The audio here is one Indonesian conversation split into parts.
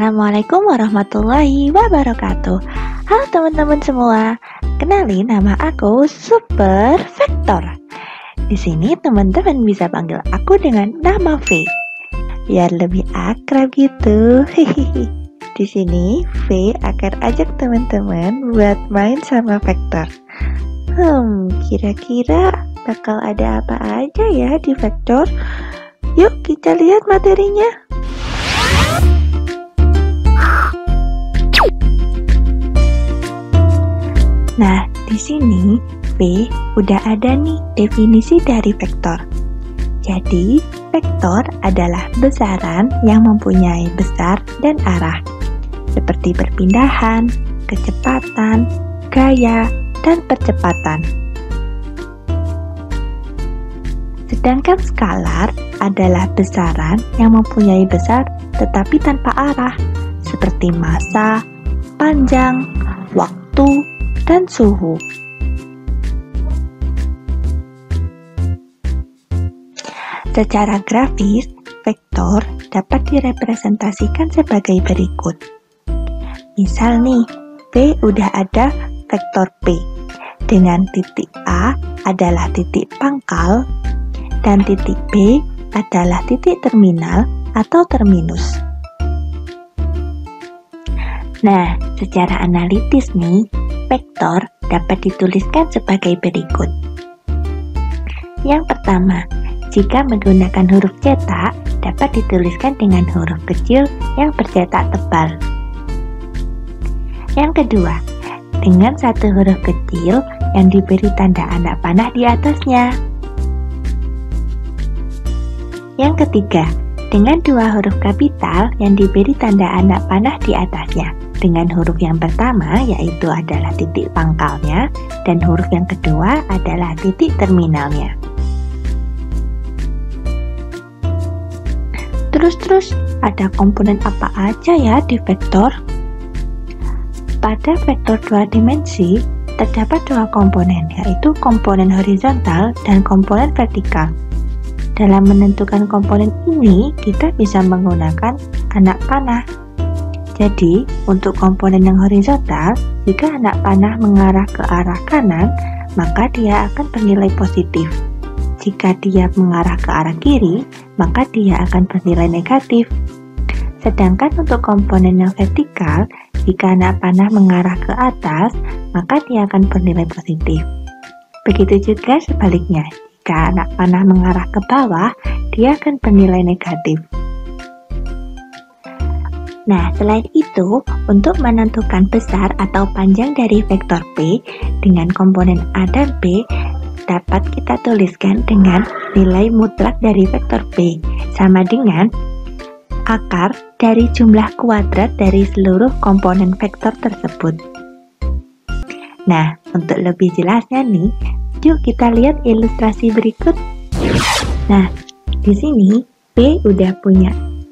Assalamualaikum warahmatullahi wabarakatuh. Halo teman-teman semua, kenalin nama aku Super Vector. Di sini teman-teman bisa panggil aku dengan nama V, biar lebih akrab gitu. Di sini V akan ajak teman-teman buat main sama Vector. Kira-kira bakal ada apa aja ya di Vector? Yuk kita lihat materinya. Nah, di sini V udah ada nih definisi dari vektor. Jadi, vektor adalah besaran yang mempunyai besar dan arah, seperti perpindahan, kecepatan, gaya, dan percepatan. Sedangkan skalar adalah besaran yang mempunyai besar tetapi tanpa arah, seperti massa, panjang, waktu, dan suhu. Secara grafis, vektor dapat direpresentasikan sebagai berikut. Misal nih, V udah ada vektor P, dengan titik A adalah titik pangkal, dan titik B adalah titik terminal atau terminus. Nah, secara analitis nih, vektor dapat dituliskan sebagai berikut. Yang pertama, jika menggunakan huruf cetak, dapat dituliskan dengan huruf kecil yang bercetak tebal. Yang kedua, dengan satu huruf kecil yang diberi tanda anak panah di atasnya. Yang ketiga, dengan dua huruf kapital yang diberi tanda anak panah di atasnya. Dengan huruf yang pertama yaitu adalah titik pangkalnya, dan huruf yang kedua adalah titik terminalnya. Terus ada komponen apa aja ya di vektor? Pada vektor dua dimensi terdapat dua komponen, yaitu komponen horizontal dan komponen vertikal. Dalam menentukan komponen ini, kita bisa menggunakan anak panah. Jadi, untuk komponen yang horizontal, jika anak panah mengarah ke arah kanan, maka dia akan bernilai positif. Jika dia mengarah ke arah kiri, maka dia akan bernilai negatif. Sedangkan untuk komponen yang vertikal, jika anak panah mengarah ke atas, maka dia akan bernilai positif. Begitu juga sebaliknya, jika anak panah mengarah ke bawah, dia akan bernilai negatif. Nah, selain itu, untuk menentukan besar atau panjang dari vektor P dengan komponen A dan B, dapat kita tuliskan dengan nilai mutlak dari vektor P, sama dengan akar dari jumlah kuadrat dari seluruh komponen vektor tersebut. Nah, untuk lebih jelasnya nih, yuk kita lihat ilustrasi berikut. Nah, di sini P udah punya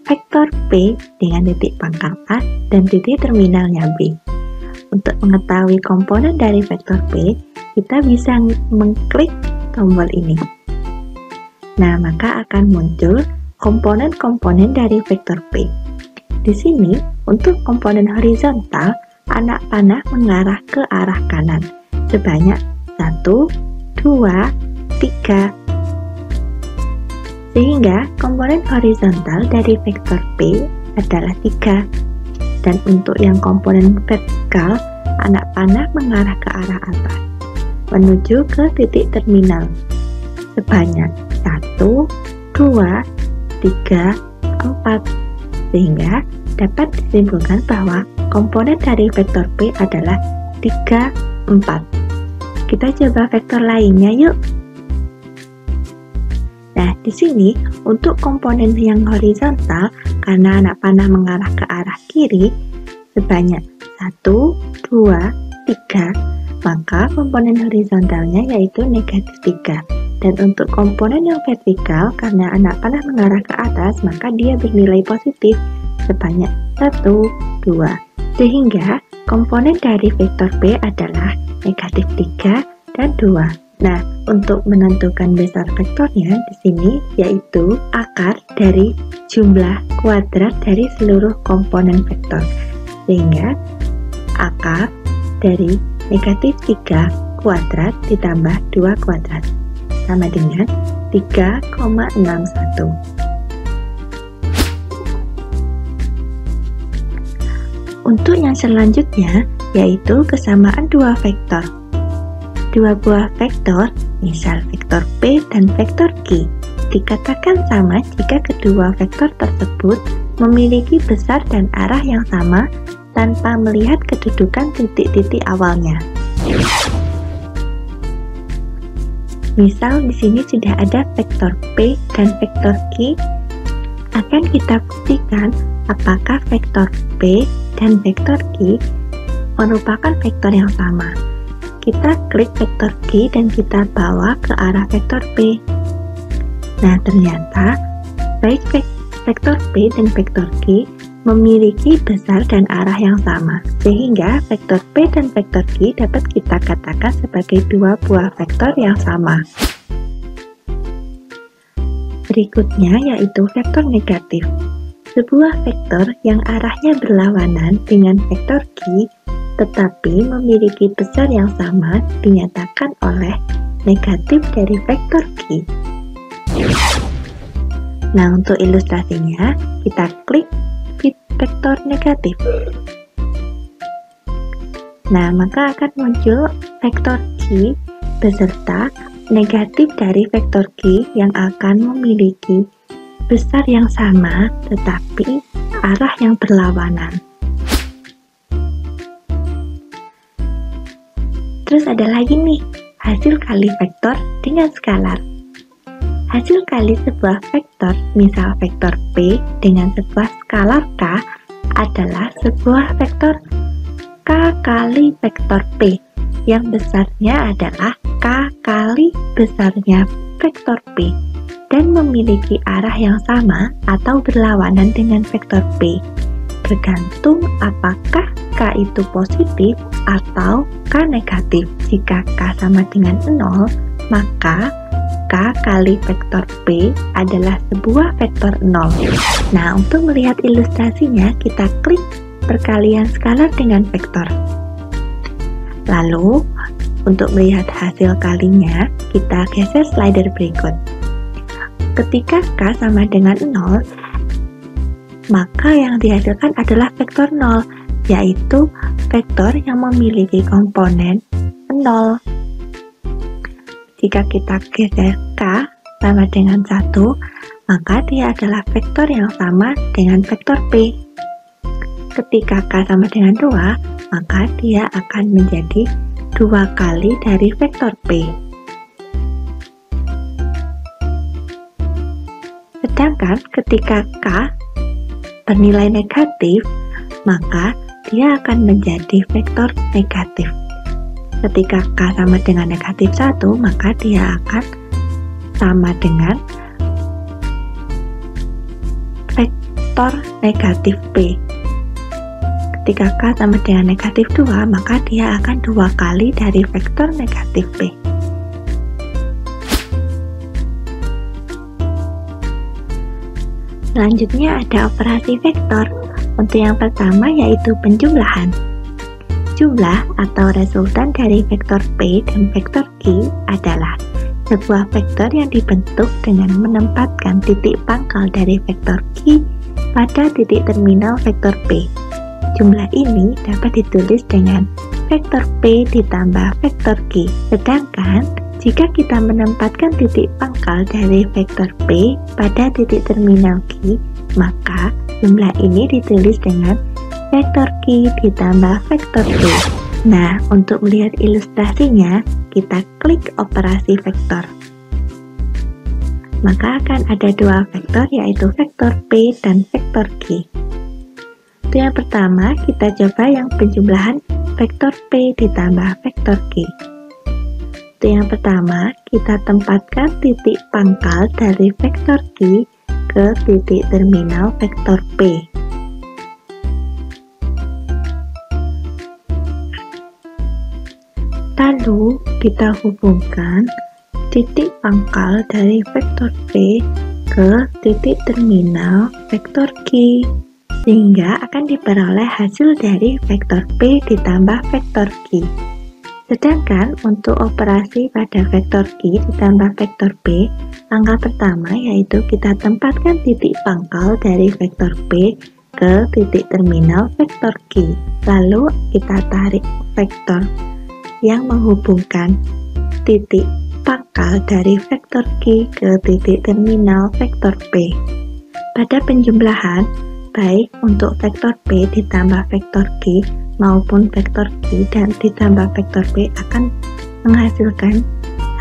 vektor P dengan titik pangkal A dan titik terminalnya B. Untuk mengetahui komponen dari vektor P, kita bisa mengklik tombol ini. Nah, maka akan muncul komponen-komponen dari vektor P. Di sini, untuk komponen horizontal, anak panah mengarah ke arah kanan sebanyak 1, 2, 3. Sehingga komponen horizontal dari vektor P adalah 3. Dan untuk yang komponen vertikal, anak panah mengarah ke arah atas, menuju ke titik terminal, sebanyak 1, 2, 3, 4. Sehingga dapat disimpulkan bahwa komponen dari vektor P adalah 3, 4. Kita coba vektor lainnya yuk. Nah, di sini untuk komponen yang horizontal, karena anak panah mengarah ke arah kiri, sebanyak 1, 2, 3, maka komponen horizontalnya yaitu negatif 3. Dan untuk komponen yang vertikal, karena anak panah mengarah ke atas, maka dia bernilai positif, sebanyak 1, 2. Sehingga komponen dari vektor P adalah negatif 3 dan 2. Nah, untuk menentukan besar vektornya di sini yaitu akar dari jumlah kuadrat dari seluruh komponen vektor, sehingga akar dari negatif 3 kuadrat ditambah 2 kuadrat sama dengan 3,61. Untuk yang selanjutnya yaitu kesamaan dua vektor. Dua buah vektor, misal vektor P dan vektor Q, dikatakan sama jika kedua vektor tersebut memiliki besar dan arah yang sama tanpa melihat kedudukan titik-titik awalnya. Misal di sini sudah ada vektor P dan vektor Q, akan kita buktikan apakah vektor P dan vektor Q merupakan vektor yang sama. Kita klik vektor Q dan kita bawa ke arah vektor P. Nah, ternyata baik vektor P dan vektor Q memiliki besar dan arah yang sama, sehingga vektor P dan vektor Q dapat kita katakan sebagai dua buah vektor yang sama. Berikutnya yaitu vektor negatif. Sebuah vektor yang arahnya berlawanan dengan vektor Q tetapi memiliki besar yang sama dinyatakan oleh negatif dari vektor Q. Nah, untuk ilustrasinya kita klik vektor negatif. Nah, maka akan muncul vektor Q beserta negatif dari vektor Q yang akan memiliki besar yang sama tetapi arah yang berlawanan. Terus ada lagi nih, hasil kali vektor dengan skalar. Hasil kali sebuah vektor, misal vektor P dengan sebuah skalar K, adalah sebuah vektor K kali vektor P, yang besarnya adalah K kali besarnya vektor P, dan memiliki arah yang sama atau berlawanan dengan vektor P, bergantung apakah K itu positif atau K negatif. Jika K sama dengan 0, maka K kali vektor P adalah sebuah vektor 0. Nah, untuk melihat ilustrasinya, kita klik perkalian skalar dengan vektor. Lalu, untuk melihat hasil kalinya, kita geser slider berikut. Ketika K sama dengan 0, maka yang dihasilkan adalah vektor 0, yaitu vektor yang memiliki komponen 0. Jika kita geser K sama dengan 1, maka dia adalah vektor yang sama dengan vektor P. Ketika K sama dengan 2, maka dia akan menjadi 2 kali dari vektor P. Sedangkan ketika K bernilai negatif, maka dia akan menjadi vektor negatif. Ketika K sama dengan negatif 1, maka dia akan sama dengan vektor negatif P. Ketika K sama dengan negatif 2, maka dia akan 2 kali dari vektor negatif P. Selanjutnya ada operasi vektor. Untuk yang pertama yaitu penjumlahan. Jumlah atau resultan dari vektor P dan vektor Q adalah sebuah vektor yang dibentuk dengan menempatkan titik pangkal dari vektor Q pada titik terminal vektor P. Jumlah ini dapat ditulis dengan vektor P ditambah vektor Q. Sedangkan jika kita menempatkan titik pangkal dari vektor P pada titik terminal Q, maka jumlah ini ditulis dengan vektor Q ditambah vektor P. Nah, untuk melihat ilustrasinya, kita klik operasi vektor. Maka akan ada dua vektor, yaitu vektor P dan vektor Q. Untuk yang pertama, kita coba yang penjumlahan vektor P ditambah vektor Q. Untuk yang pertama, kita tempatkan titik pangkal dari vektor Q ke titik terminal vektor P. Lalu kita hubungkan titik pangkal dari vektor P ke titik terminal vektor Q, sehingga akan diperoleh hasil dari vektor P ditambah vektor Q. Sedangkan untuk operasi pada vektor Q ditambah vektor P, langkah pertama yaitu kita tempatkan titik pangkal dari vektor P ke titik terminal vektor Q. Lalu kita tarik vektor yang menghubungkan titik pangkal dari vektor Q ke titik terminal vektor P. Pada penjumlahan, baik untuk vektor P ditambah vektor Q maupun vektor Q dan ditambah vektor P akan menghasilkan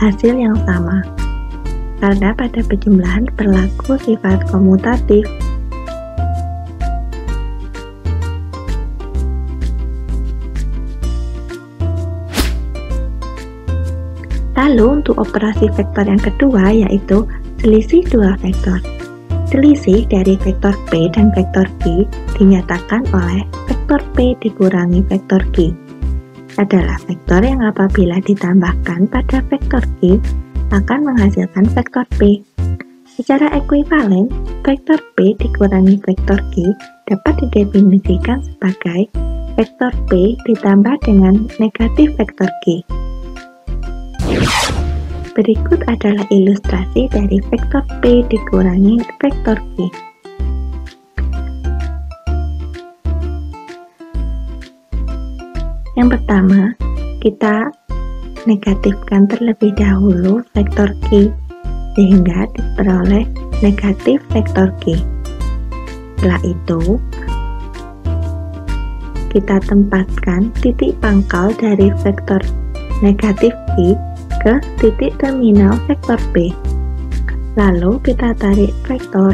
hasil yang sama, karena pada penjumlahan berlaku sifat komutatif. Lalu untuk operasi vektor yang kedua yaitu selisih dua vektor. Selisih dari vektor P dan vektor Q dinyatakan oleh vektor P dikurangi vektor Q adalah vektor yang apabila ditambahkan pada vektor Q akan menghasilkan vektor P. Secara ekuivalen, vektor P dikurangi vektor Q dapat didefinisikan sebagai vektor P ditambah dengan negatif vektor Q. Berikut adalah ilustrasi dari vektor P dikurangi vektor Q. Yang pertama, kita negatifkan terlebih dahulu vektor Q, sehingga diperoleh negatif vektor Q. Setelah itu, kita tempatkan titik pangkal dari vektor negatif Q ke titik terminal vektor P. Lalu kita tarik vektor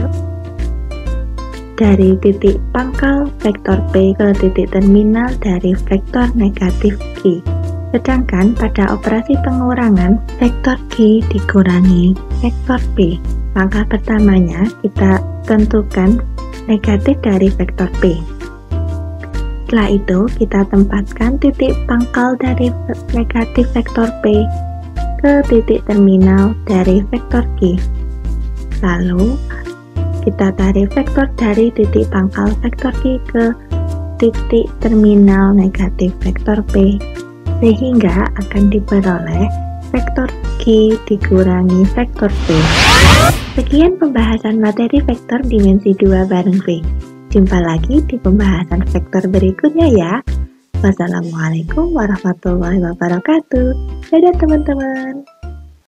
dari titik pangkal vektor P ke titik terminal dari vektor negatif Q. Sedangkan pada operasi pengurangan, vektor Q dikurangi vektor P. Langkah pertamanya kita tentukan negatif dari vektor P. Setelah itu kita tempatkan titik pangkal dari negatif vektor P ke titik terminal dari vektor Q. Lalu kita tarik vektor dari titik pangkal vektor Q ke titik terminal negatif vektor P, sehingga akan diperoleh vektor Q dikurangi vektor P. Sekian pembahasan materi vektor dimensi 2 bareng V. Jumpa lagi di pembahasan vektor berikutnya ya. Wassalamualaikum warahmatullahi wabarakatuh. Dadah teman-teman.